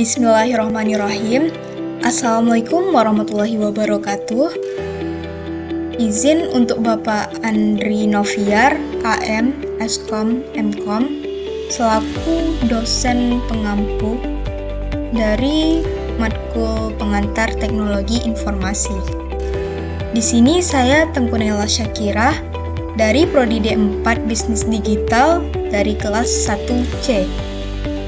Bismillahirrahmanirrahim. Assalamualaikum warahmatullahi wabarakatuh. Izin untuk Bapak Andri Noviar, AM, Eskom, Mkom, selaku dosen pengampu dari Matkul Pengantar Teknologi Informasi. Di sini saya Tengku Nela Syakirah dari Prodi D4 Bisnis Digital dari kelas 1C.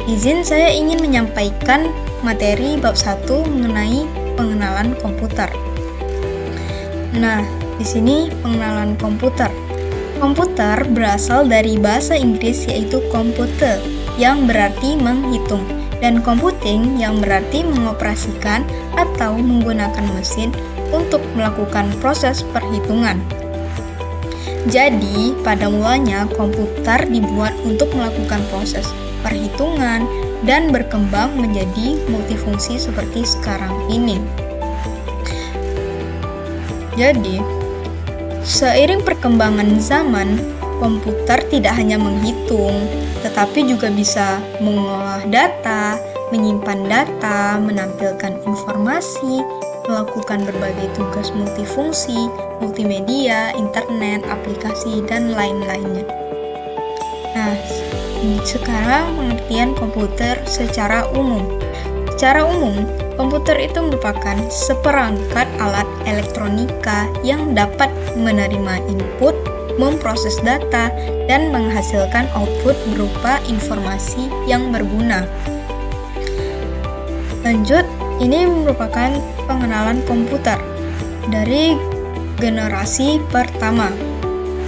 Izin saya ingin menyampaikan materi bab 1 mengenai pengenalan komputer. Nah, di sini pengenalan komputer. Komputer berasal dari bahasa Inggris yaitu computer yang berarti menghitung dan computing yang berarti mengoperasikan atau menggunakan mesin untuk melakukan proses perhitungan. Jadi, pada mulanya komputer dibuat untuk melakukan proses perhitungan dan berkembang menjadi multifungsi seperti sekarang ini. Jadi, seiring perkembangan zaman, komputer tidak hanya menghitung, tetapi juga bisa mengolah data, menyimpan data, menampilkan informasi, melakukan berbagai tugas multifungsi, multimedia, internet, aplikasi, dan lain-lainnya. Nah, sekarang pengertian komputer secara umum. Secara umum, komputer itu merupakan seperangkat alat elektronika yang dapat menerima input, memproses data, dan menghasilkan output berupa informasi yang berguna. Lanjut, ini merupakan pengenalan komputer dari generasi pertama.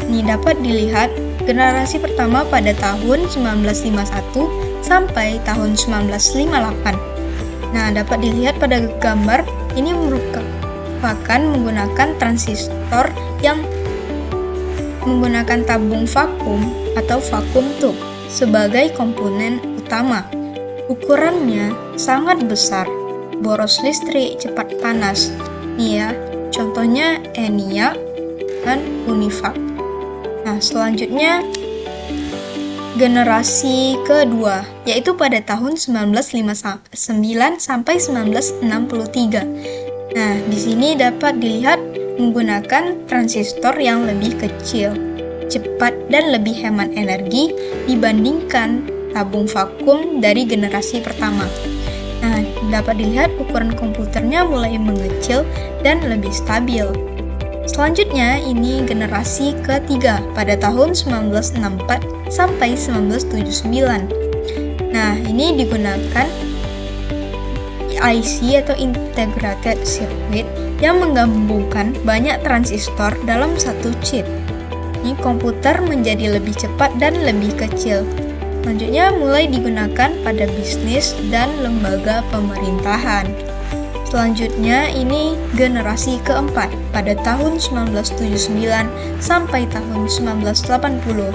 Ini dapat dilihat generasi pertama pada tahun 1951 sampai tahun 1958. Nah, dapat dilihat pada gambar ini merupakan menggunakan transistor yang menggunakan tabung vakum atau vacuum tube sebagai komponen utama. Ukurannya sangat besar, boros listrik, cepat panas. Nih ya, contohnya ENIAC dan UNIVAC. Nah, selanjutnya generasi kedua, yaitu pada tahun 1959 sampai 1963. Nah, di sini dapat dilihat menggunakan transistor yang lebih kecil, cepat dan lebih hemat energi dibandingkan tabung vakum dari generasi pertama. Nah, dapat dilihat ukuran komputernya mulai mengecil dan lebih stabil. Selanjutnya, ini generasi ketiga pada tahun 1964 sampai 1979. Nah, ini digunakan IC atau Integrated Circuit yang menggabungkan banyak transistor dalam satu chip. Ini komputer menjadi lebih cepat dan lebih kecil. Selanjutnya, mulai digunakan pada bisnis dan lembaga pemerintahan. Selanjutnya, ini generasi keempat pada tahun 1979 sampai tahun 1980.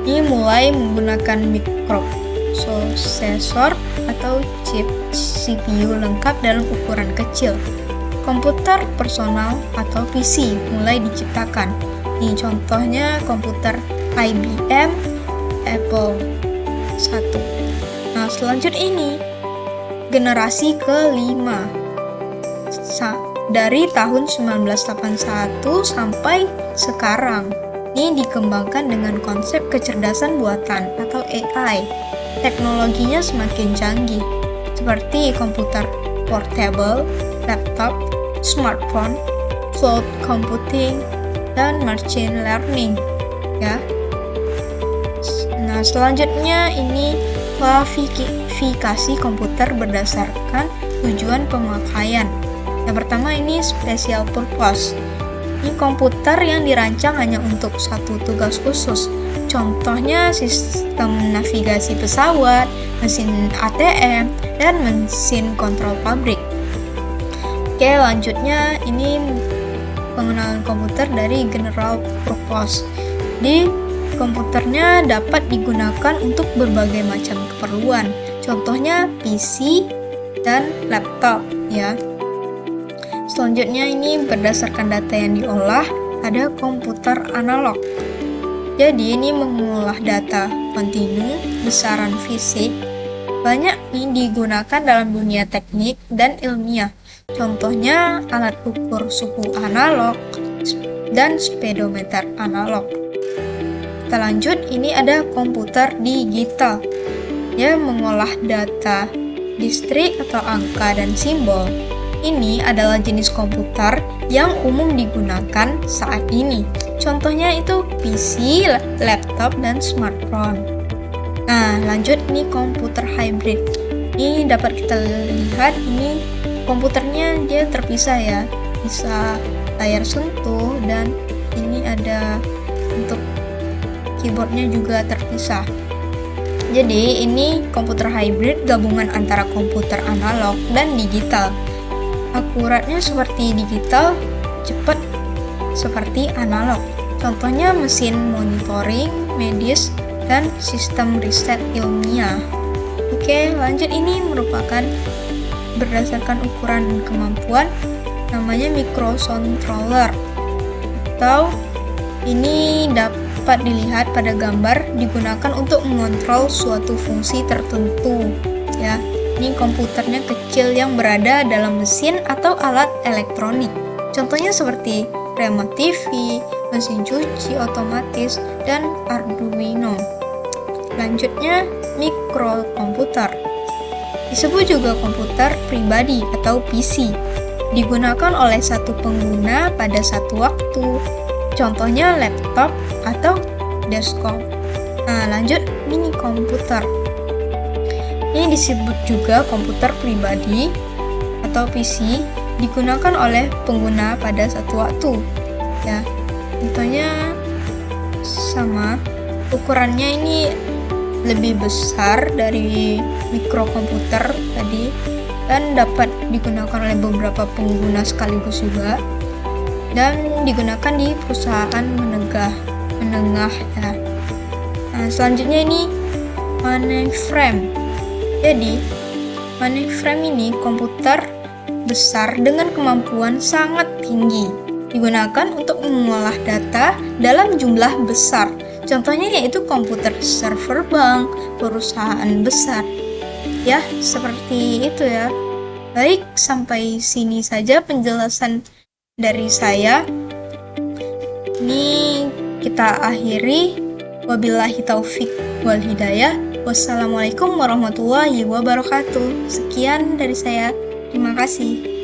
Ini mulai menggunakan mikroprosesor atau chip CPU lengkap dalam ukuran kecil. Komputer personal atau PC mulai diciptakan. Ini contohnya komputer IBM, Apple I. Nah, selanjutnya ini generasi kelima dari tahun 1981 sampai sekarang. Ini dikembangkan dengan konsep kecerdasan buatan atau AI. Teknologinya semakin canggih seperti komputer portable, laptop, smartphone, cloud computing, dan machine learning. Ya. Nah, selanjutnya ini klasifikasi komputer berdasarkan tujuan pemakaian. Yang pertama ini special purpose. Ini komputer yang dirancang hanya untuk satu tugas khusus. Contohnya sistem navigasi pesawat, mesin ATM, dan mesin kontrol pabrik. Oke, lanjutnya ini pengenalan komputer dari general purpose. Di komputernya dapat digunakan untuk berbagai macam keperluan, contohnya PC dan laptop ya. Selanjutnya ini berdasarkan data yang diolah, ada komputer analog. Jadi ini mengolah data kontinu, besaran fisik, banyak nih digunakan dalam dunia teknik dan ilmiah. Contohnya alat ukur suhu analog dan speedometer analog. Kita lanjut, ini ada komputer digital. Dia mengolah data distrik atau angka dan simbol. Ini adalah jenis komputer yang umum digunakan saat ini. Contohnya itu PC, laptop, dan smartphone. Nah, lanjut ini komputer hybrid. Ini dapat kita lihat, ini komputernya dia terpisah ya. Bisa layar sentuh dan ini ada untuk keyboardnya juga terpisah. Jadi ini komputer hybrid gabungan antara komputer analog dan digital. Akuratnya seperti digital, cepat seperti analog. Contohnya mesin monitoring, medis, dan sistem riset ilmiah. Oke, lanjut, ini merupakan berdasarkan ukuran kemampuan, namanya microcontroller, atau ini dapat dilihat pada gambar, digunakan untuk mengontrol suatu fungsi tertentu ya. Ini komputernya kecil yang berada dalam mesin atau alat elektronik. Contohnya seperti remote TV, mesin cuci otomatis, dan Arduino. Lanjutnya, mikrokomputer. Disebut juga komputer pribadi atau PC. Digunakan oleh satu pengguna pada satu waktu. Contohnya laptop atau desktop. Nah, lanjut, mini komputer. Ini disebut juga komputer pribadi atau PC, digunakan oleh pengguna pada satu waktu. Ya, contohnya sama, ukurannya ini lebih besar dari mikrokomputer tadi dan dapat digunakan oleh beberapa pengguna sekaligus juga, dan digunakan di perusahaan menengah ya. Nah, selanjutnya ini mainframe. Jadi mainframe ini komputer besar dengan kemampuan sangat tinggi, digunakan untuk mengolah data dalam jumlah besar. Contohnya yaitu komputer server bank, perusahaan besar. Ya, seperti itu ya. Baik, sampai sini saja penjelasan dari saya. Ini kita akhiri. Wabillahi taufik wal hidayah. Wassalamualaikum warahmatullahi wabarakatuh. Sekian dari saya. Terima kasih.